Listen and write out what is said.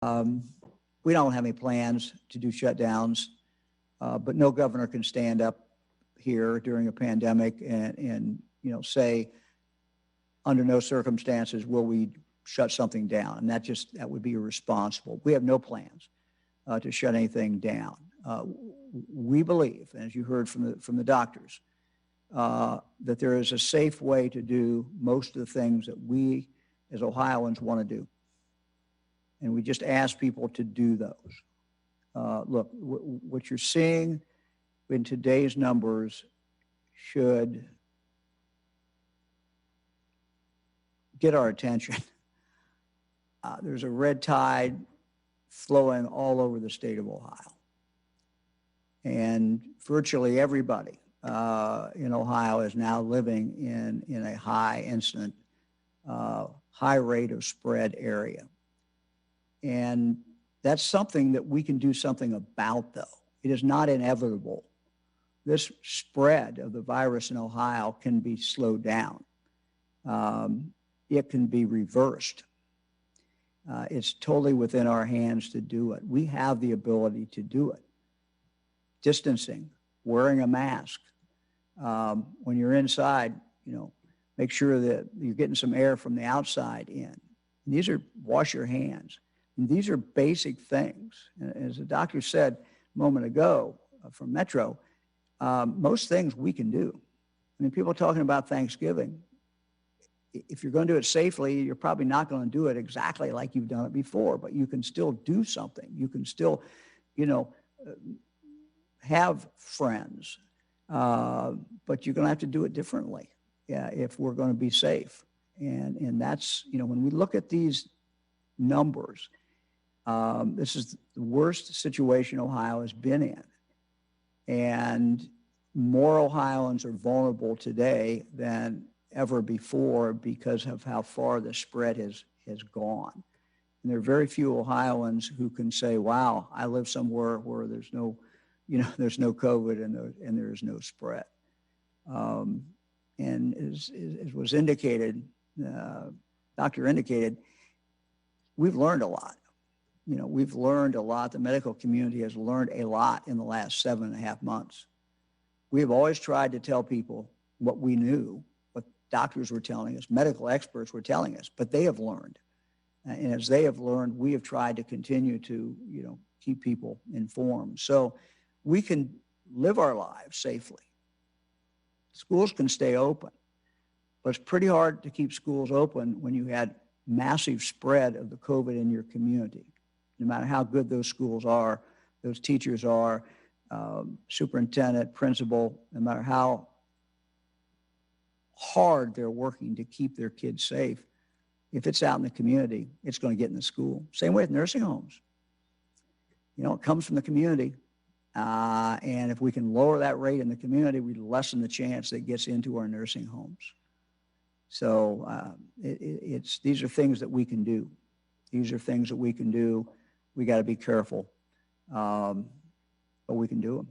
Um, we don't have any plans to do shutdowns, but no governor can stand up here during a pandemic and say, under no circumstances will we shut something down. And that would be irresponsible. We have no plans to shut anything down. We believe, as you heard from the doctors, that there is a safe way to do most of the things that we as Ohioans want to do. And we just ask people to do those. Look, what you're seeing in today's numbers should get our attention. There's a red tide flowing all over the state of Ohio. And virtually everybody in Ohio is now living in a high incident, high rate of spread area. And that's something that we can do something about, though. It is not inevitable. This spread of the virus in Ohio can be slowed down. It can be reversed. It's totally within our hands to do it. We have the ability to do it. Distancing, wearing a mask. When you're inside, make sure that you're getting some air from the outside in. And these are, wash your hands. And these are basic things. As the doctor said a moment ago from Metro, most things we can do. I mean, people are talking about Thanksgiving. If you're going to do it safely, you're probably not going to do it exactly like you've done it before, but you can still do something. You can still, have friends, but you're going to have to do it differently if we're going to be safe. And that's, when we look at these numbers, this is the worst situation Ohio has been in. And more Ohioans are vulnerable today than ever before because of how far the spread has gone. And there are very few Ohioans who can say, wow, I live somewhere where there's no, there's no COVID and there's no spread. And as was indicated, doctor indicated, we've learned a lot. We've learned a lot. The medical community has learned a lot in the last 7.5 months. We have always tried to tell people what we knew, what doctors were telling us, medical experts were telling us, but they have learned. And as they have learned, we have tried to continue to, keep people informed. So we can live our lives safely. Schools can stay open, but it's pretty hard to keep schools open when you had massive spread of the COVID in your community. No matter how good those schools are, those teachers are, superintendent, principal, no matter how hard they're working to keep their kids safe, if it's out in the community, it's going to get in the school. Same way with nursing homes. It comes from the community. And if we can lower that rate in the community, we lessen the chance that it gets into our nursing homes. So these are things that we can do. These are things that we can do. We got to be careful, but we can do them.